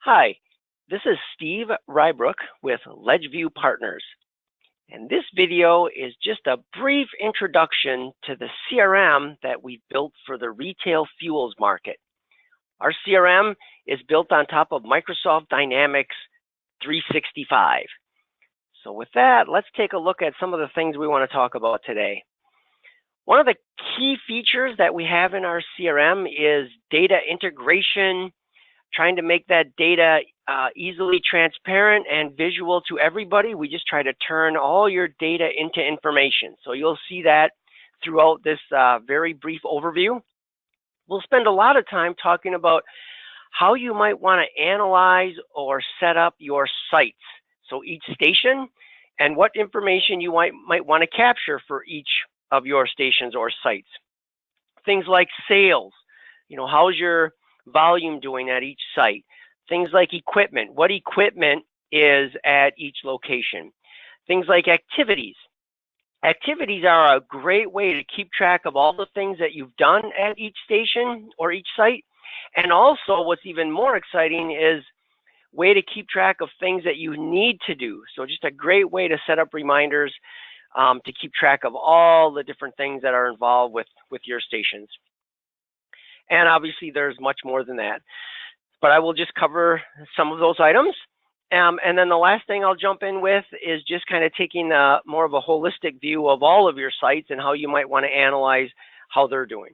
Hi, this is Steve Rybrook with Ledgeview Partners, and this video is just a brief introduction to the CRM that we built for the retail fuels market. Our CRM is built on top of Microsoft Dynamics 365. So with that, let's take a look at some of the things we want to talk about today. One of the key features that we have in our CRM is data integration, trying to make that data easily transparent and visual to everybody. We just try to turn all your data into information. So you'll see that throughout this very brief overview. We'll spend a lot of time talking about how you might want to analyze or set up your sites. So each station and what information you might want to capture for each of your stations or sites. Things like sales, how's your volume doing at each site? Things like equipment, what equipment is at each location? Things like activities. Activities are a great way to keep track of all the things that you've done at each station or each site. And also what's even more exciting is a way to keep track of things that you need to do. So just a great way to set up reminders to keep track of all the different things that are involved with your stations. And obviously there's much more than that, but I will just cover some of those items. And then the last thing I'll jump in with is just kind of taking more of a holistic view of all of your sites and how you might want to analyze how they're doing.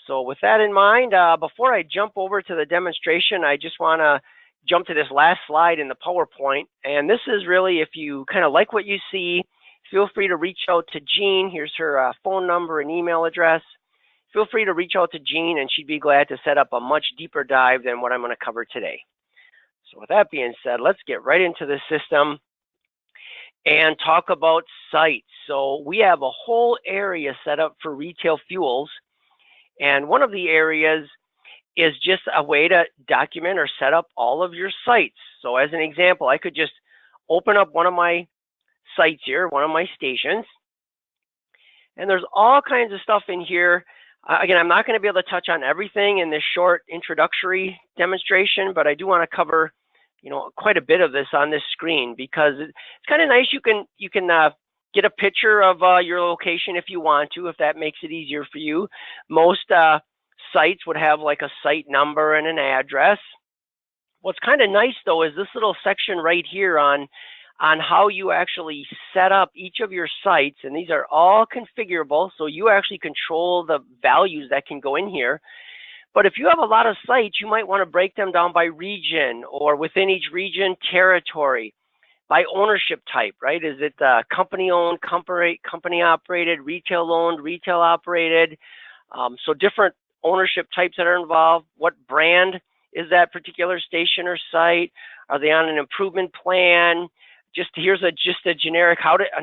So with that in mind, before I jump over to the demonstration, I just want to jump to this last slide in the PowerPoint. And this is really, if you kind of like what you see, feel free to reach out to Jeanne. Here's her phone number and email address. Feel free to reach out to Jeanne, and she'd be glad to set up a much deeper dive than what I'm going to cover today. So with that being said, let's get right into the system and talk about sites. So we have a whole area set up for retail fuels, and one of the areas is just a way to document or set up all of your sites. So as an example, I could just open up one of my sites here, one of my stations, and there's all kinds of stuff in here. Again, I'm not going to be able to touch on everything in this short introductory demonstration, but I do want to cover, quite a bit of this on this screen because it's kind of nice. You can get a picture of your location if you want to, if that makes it easier for you. Most sites would have like a site number and an address. What's kind of nice though is this little section right here on how you actually set up each of your sites, and these are all configurable, so you actually control the values that can go in here. But if you have a lot of sites, you might want to break them down by region, or within each region, territory, by ownership type, right? Is it company-owned, company-operated, retail-owned, retail-operated? So different ownership types that are involved. What brand is that particular station or site? Are they on an improvement plan? Here's just a generic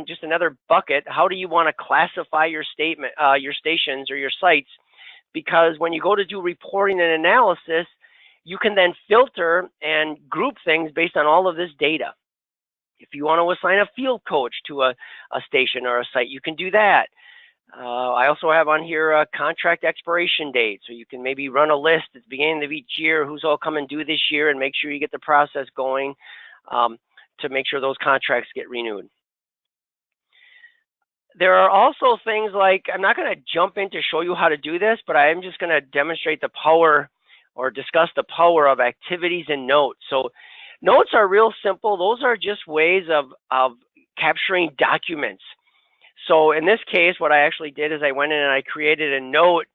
just another bucket. How do you want to classify your stations or your sites? Because when you go to do reporting and analysis, you can then filter and group things based on all of this data. If you want to assign a field coach to a station or a site, you can do that. I also have on here a contract expiration date, so you can maybe run a list at the beginning of each year, who's all come and do this year, and make sure you get the process going. To make sure those contracts get renewed. There are also things like, I'm not going to jump in to show you how to do this, but I am just going to demonstrate the power or discuss the power of activities and notes. So notes are real simple. Those are just ways of capturing documents. So in this case, what I actually did is I went in and I created a note,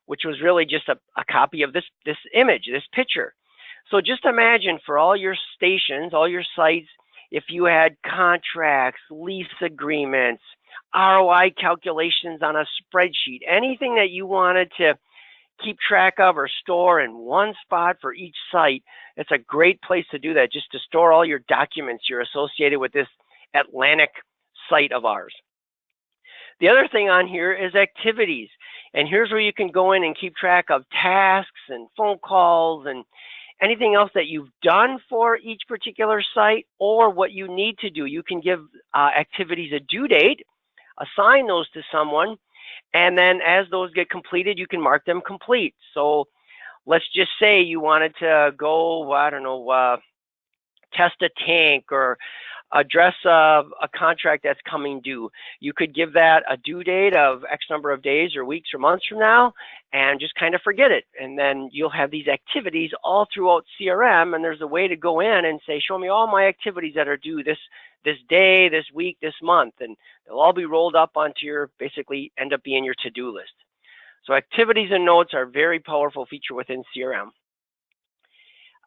which was really just a copy of this image, this picture. So just imagine for all your stations, all your sites, if you had contracts, lease agreements, ROI calculations on a spreadsheet, anything that you wanted to keep track of or store in one spot for each site, it's a great place to do that, just to store all your documents you're associated with this Atlantic site of ours. The other thing on here is activities. And here's where you can go in and keep track of tasks and phone calls and anything else that you've done for each particular site or what you need to do. You can give activities a due date, assign those to someone, and then as those get completed, you can mark them complete. So let's just say you wanted to go, I don't know, test a tank or address a contract that's coming due. You could give that a due date of X number of days or weeks or months from now and just kind of forget it. And then you'll have these activities all throughout CRM, and there's a way to go in and say, show me all my activities that are due this day, this week, this month, and they'll all be rolled up onto your, basically end up being your to-do list. So activities and notes are a very powerful feature within CRM.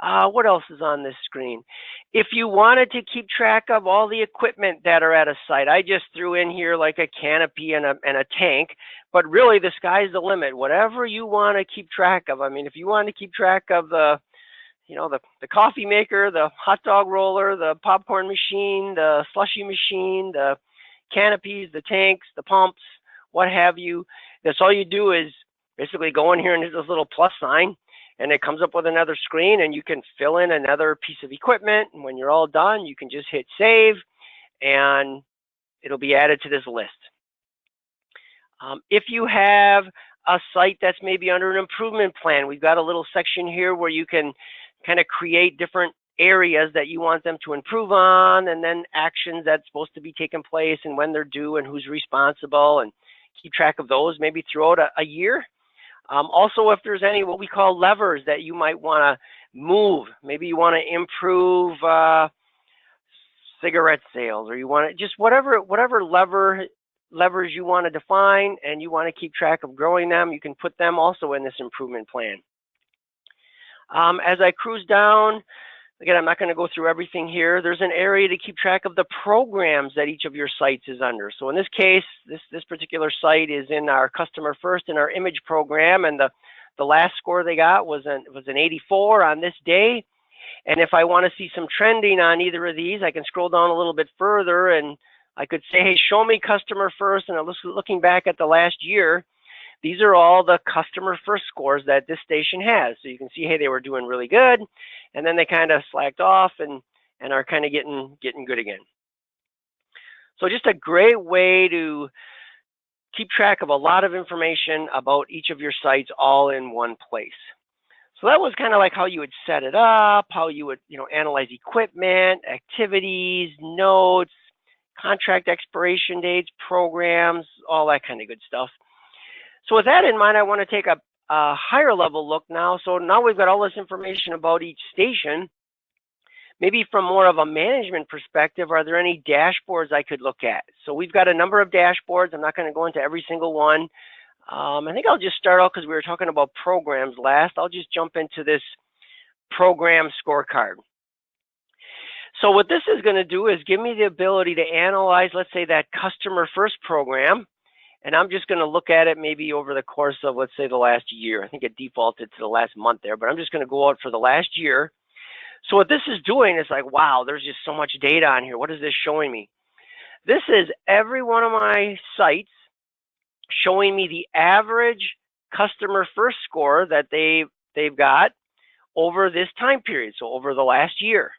What else is on this screen? If you wanted to keep track of all the equipment that are at a site, I just threw in here like a canopy and a tank, but really the sky's the limit. Whatever you want to keep track of. I mean, if you want to keep track of the coffee maker, the hot dog roller, the popcorn machine, the slushy machine, the canopies, the tanks, the pumps, what have you, that's all you do is basically go in here and hit this little plus sign, and it comes up with another screen, and you can fill in another piece of equipment. And when you're all done, you can just hit save, and it'll be added to this list. If you have a site that's maybe under an improvement plan, we've got a little section here where you can kind of create different areas that you want them to improve on, and then actions that's supposed to be taking place and when they're due and who's responsible, and keep track of those maybe throughout a year. Also, if there's any what we call levers that you might want to move, maybe you want to improve cigarette sales, or you want to just whatever levers you want to define and you want to keep track of growing them, you can put them also in this improvement plan. As I cruise down, again, I'm not going to go through everything here. There's an area to keep track of the programs that each of your sites is under. So in this case, this particular site is in our Customer First in our image program, and the last score they got was an 84 on this day. And if I want to see some trending on either of these, I can scroll down a little bit further, and I could say, hey, show me Customer First, and I'm looking back at the last year. These are all the Customer First scores that this station has. So you can see, hey, they were doing really good, and then they kind of slacked off and are kind of getting good again. So just a great way to keep track of a lot of information about each of your sites all in one place. So that was kind of like how you would set it up, how you would analyze equipment, activities, notes, contract expiration dates, programs, all that kind of good stuff. So with that in mind, I want to take a higher level look now. So now we've got all this information about each station. Maybe from more of a management perspective, are there any dashboards I could look at? So we've got a number of dashboards. I'm not going to go into every single one. I think I'll just start out because we were talking about programs last. I'll just jump into this program scorecard. So what this is going to do is give me the ability to analyze, let's say, that Customer First program. And I'm just going to look at it maybe over the course of, let's say, the last year. I think it defaulted to the last month there, but I'm just going to go out for the last year. So what this is doing is like, wow, there's just so much data on here. What is this showing me? This is every one of my sites showing me the average Customer First score that they've got over this time period, so over the last year.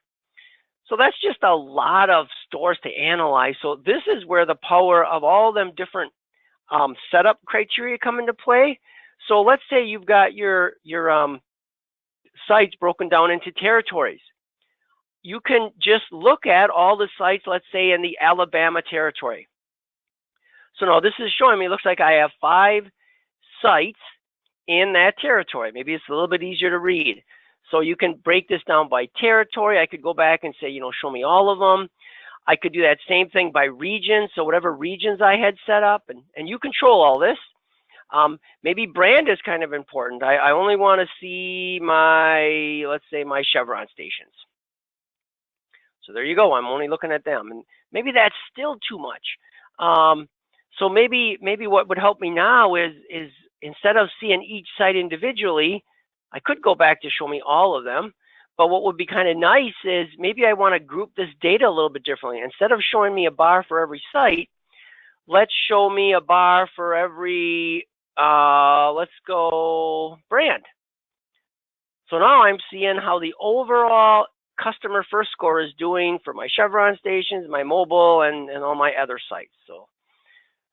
So that's just a lot of stores to analyze. So this is where the power of all them different setup criteria come into play. So let's say you've got your sites broken down into territories. You can just look at all the sites, let's say, in the Alabama territory. So now this is showing me, looks like I have 5 sites in that territory. Maybe it's a little bit easier to read. So you can break this down by territory. I could go back and say, show me all of them. I could do that same thing by region. So whatever regions I had set up, and you control all this. Maybe brand is kind of important. I only want to see let's say my Chevron stations. So there you go. I'm only looking at them. And maybe that's still too much. So maybe what would help me now is instead of seeing each site individually, I could go back to show me all of them. But what would be kind of nice is maybe I want to group this data a little bit differently. Instead of showing me a bar for every site, let's show me a bar for every, let's go brand. So now I'm seeing how the overall Customer First score is doing for my Chevron stations, my mobile, and all my other sites. So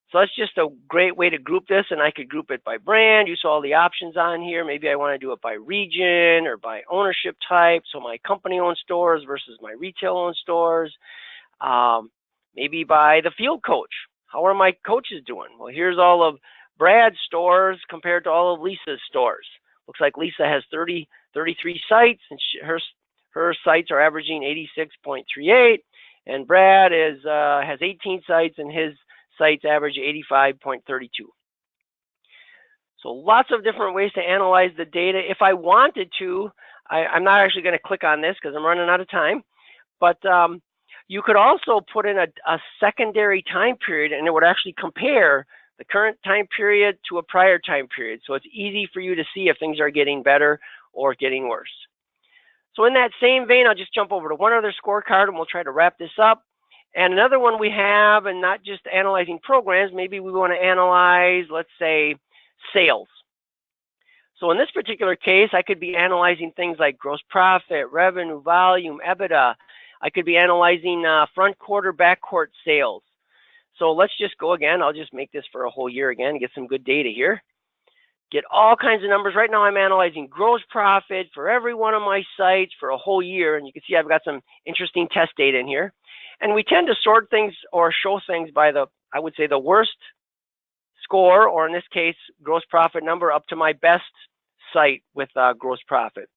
So that's just a great way to group this, and I could group it by brand. You saw all the options on here. Maybe I want to do it by region or by ownership type, so my company-owned stores versus my retail-owned stores. Maybe by the field coach. How are my coaches doing? Well, here's all of Brad's stores compared to all of Lisa's stores. Looks like Lisa has 33 sites, and her sites are averaging 86.38, and Brad has 18 sites, and his sites average 85.32. So lots of different ways to analyze the data. If I wanted to, I'm not actually going to click on this because I'm running out of time, but you could also put in a secondary time period, and it would actually compare the current time period to a prior time period. So it's easy for you to see if things are getting better or getting worse. So in that same vein, I'll just jump over to one other scorecard and we'll try to wrap this up. And another one we have, and not just analyzing programs, maybe we want to analyze, let's say, sales. So in this particular case, I could be analyzing things like gross profit, revenue, volume, EBITDA. I could be analyzing front quarter, back quarter sales. So let's just go again. I'll just make this for a whole year again, get some good data here. Get all kinds of numbers. Right now I'm analyzing gross profit for every one of my sites for a whole year. And you can see I've got some interesting test data in here. And we tend to sort things or show things by I would say the worst score, or in this case, gross profit number up to my best site with gross profit.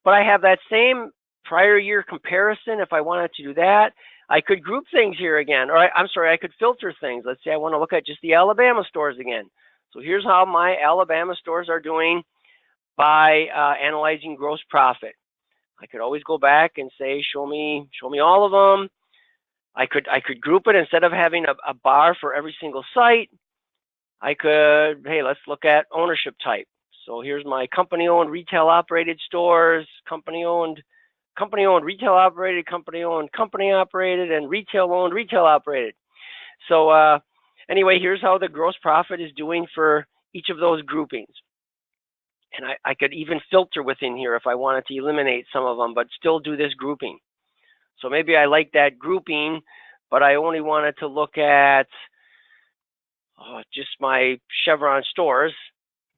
But I have that same prior year comparison. If I wanted to do that, I could group things here again, or I could filter things. Let's say I want to look at just the Alabama stores again. So here's how my Alabama stores are doing by analyzing gross profit. I could always go back and say, show me all of them. I could group it instead of having a bar for every single site. I could, hey, let's look at ownership type. So here's my company-owned retail operated stores, company-owned retail operated, company-owned company operated, and retail-owned retail operated. So anyway, here's how the gross profit is doing for each of those groupings. And I could even filter within here if I wanted to eliminate some of them, but still do this grouping. So maybe I like that grouping, but I only wanted to look at just my Chevron stores,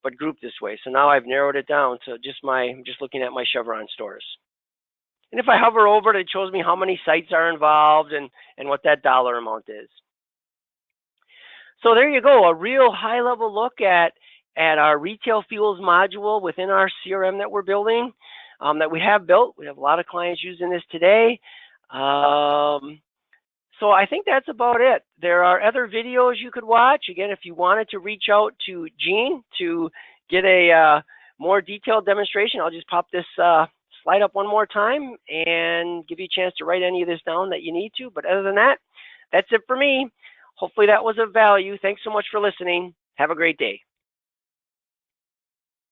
but grouped this way. So now I've narrowed it down to I'm just looking at my Chevron stores. And if I hover over it, it shows me how many sites are involved and what that dollar amount is. So there you go, a real high-level look at our retail fuels module within our CRM that we're building, that we have built. We have a lot of clients using this today. So I think that's about it. There are other videos you could watch. Again, if you wanted to reach out to Jeanne to get a more detailed demonstration, I'll just pop this slide up one more time and give you a chance to write any of this down that you need to. But other than that, that's it for me. Hopefully that was of value. Thanks so much for listening. Have a great day.